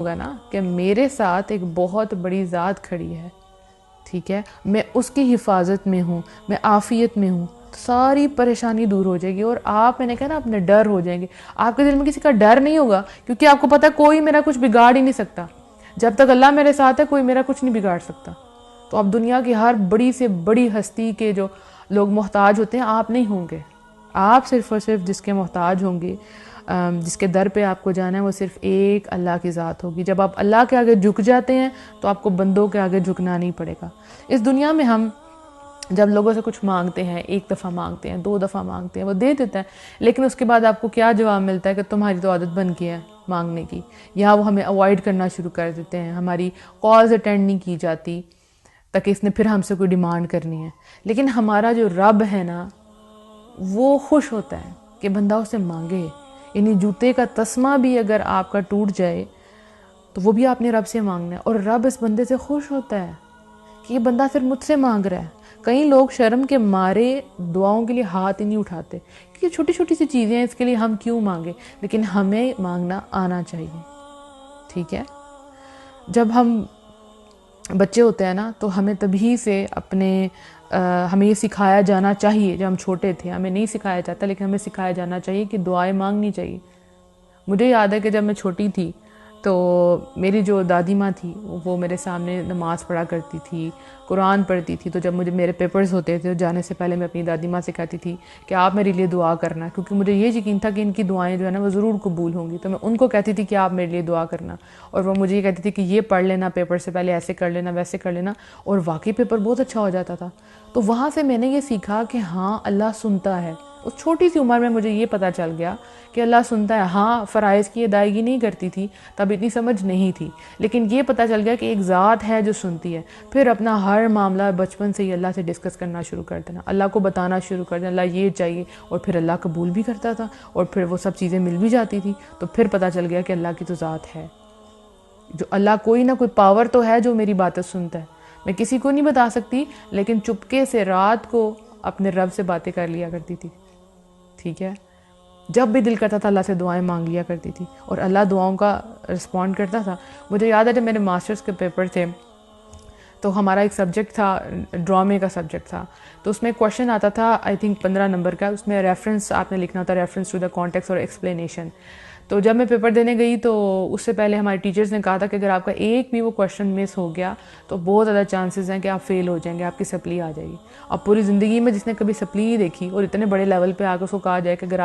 ہوگا نا کہ میرے ساتھ ایک بہت بڑی ذات کھڑی ہے، ٹھیک ہے، میں اس کی حفاظت میں ہوں، میں عافیت میں ہوں، تو ساری پریشانی دور ہو جائے گی اور آپ، میں نے کہا نا، اپنے ڈر ہو جائیں گے. آپ کے دل میں کسی کا ڈر نہیں ہوگا، کیونکہ آپ کو پتہ کوئی میرا کچھ بگاڑ ہی نہیں سکتا. جب تک اللہ میرے ساتھ ہے کوئی میرا کچھ نہیں بگاڑ سکتا. تو اب دنیا کی ہر بڑی سے بڑی ہستی کے جو لوگ محتاج ہوتے ہیں آپ نہیں ہوں گے. آپ صرف اور صرف جس کے محتاج ہوں گے، جس کے در پہ آپ کو جانا ہے، وہ صرف ایک اللہ کی ذات ہوگی. جب آپ اللہ کے آگے جھک جاتے ہیں تو آپ کو بندوں کے آگے جھکنا نہیں پڑے گا. اس دنیا میں ہم جب لوگوں سے کچھ مانگتے ہیں، ایک دفعہ مانگتے ہیں، 2 دفعہ مانگتے ہیں، وہ دے دیتا ہے، لیکن اس کے بعد آپ کو کیا جواب ملتا ہے کہ تمہاری تو عادت بن گئی ہے مانگنے کی. یا وہ ہمیں اوائڈ کرنا شروع کر دیتے ہیں، ہماری کالز اٹینڈ نہیں کی جاتی تاکہ اس نے پھر ہم سے کوئی ڈیمانڈ کرنی ہے. لیکن ہمارا جو رب ہے نا، وہ خوش ہوتا ہے کہ بندہ اسے مانگے. یعنی جوتے کا تسمہ بھی اگر آپ کا ٹوٹ جائے تو وہ بھی آپ نے رب سے مانگنا ہے، اور رب اس بندے سے خوش ہوتا ہے کہ یہ بندہ صرف مجھ سے مانگ رہا ہے. کئی لوگ شرم کے مارے دعاؤں کے لیے ہاتھ ہی نہیں اٹھاتے کہ یہ چھوٹی چھوٹی سی چیزیں ہیں، اس کے لیے ہم کیوں مانگیں. لیکن ہمیں مانگنا آنا چاہیے، ٹھیک ہے. جب ہم بچے ہوتے ہیں نا تو ہمیں تبھی سے ہمیں یہ سکھایا جانا چاہیے. جب ہم چھوٹے تھے ہمیں نہیں سکھایا جاتا، لیکن ہمیں سکھایا جانا چاہیے کہ دعائیں مانگنی چاہیے. مجھے یاد ہے کہ جب میں چھوٹی تھی تو میری جو دادی ماں تھی وہ میرے سامنے نماز پڑھا کرتی تھی، قرآن پڑھتی تھی. تو جب مجھے میرے پیپرز ہوتے تھے، جانے سے پہلے میں اپنی دادی ماں سے کہتی تھی کہ آپ میرے لیے دعا کرنا، کیونکہ مجھے یہ یقین تھا کہ ان کی دعائیں جو ہے نا وہ ضرور قبول ہوں گی. تو میں ان کو کہتی تھی کہ آپ میرے لیے دعا کرنا، اور وہ مجھے یہ کہتی تھی کہ یہ پڑھ لینا پیپر سے پہلے، ایسے کر لینا، ویسے کر لینا. اور واقعی پیپر بہت اچھا ہو جاتا تھا. تو وہاں سے میں نے یہ سیکھا کہ ہاں اللہ سنتا ہے. اس چھوٹی سی عمر میں مجھے یہ پتہ چل گیا کہ اللہ سنتا ہے. ہاں فرائض کی ادائیگی نہیں کرتی تھی تب، اتنی سمجھ نہیں تھی، لیکن یہ پتہ چل گیا کہ ایک ذات ہے جو سنتی ہے. پھر اپنا ہر معاملہ بچپن سے ہی اللہ سے ڈسکس کرنا شروع کر دینا، اللہ کو بتانا شروع کر دینا اللہ یہ چاہیے، اور پھر اللہ قبول بھی کرتا تھا، اور پھر وہ سب چیزیں مل بھی جاتی تھی. تو پھر پتہ چل گیا کہ اللہ کی تو ذات ہے، جو اللہ کوئی نہ کوئی پاور تو ہے جو میری باتیں سنتا ہے. میں کسی کو نہیں بتا سکتی، لیکن چپکے سے رات کو اپنے رب سے باتیں کر لیا کرتی تھی، ٹھیک ہے. جب بھی دل کرتا تھا اللہ سے دعائیں مانگ لیا کرتی تھی، اور اللہ دعاؤں کا رسپونڈ کرتا تھا. مجھے یاد ہے جب میرے ماسٹرز کے پیپر تھے تو ہمارا ایک سبجیکٹ تھا، ڈرامے کا سبجیکٹ تھا. تو اس میں کویشچن آتا تھا آئی تھنک 15 نمبر کا. اس میں ریفرنس آپ نے لکھنا تھا، ریفرنس ٹو دا کانٹیکسٹ اور ایکسپلینیشن. تو جب میں پیپر دینے گئی تو اس سے پہلے ہمارے ٹیچرز نے کہا تھا کہ اگر آپ کا ایک بھی وہ کویشچن مس ہو گیا تو بہت زیادہ چانسز ہیں کہ آپ فیل ہو جائیں گے، آپ کی سپلی آ جائے گی. اب پوری زندگی میں جس نے کبھی سپلی ہی دیکھی اور اتنے بڑے لیول پہ آ کے اس کو کہا جائے کہ اگر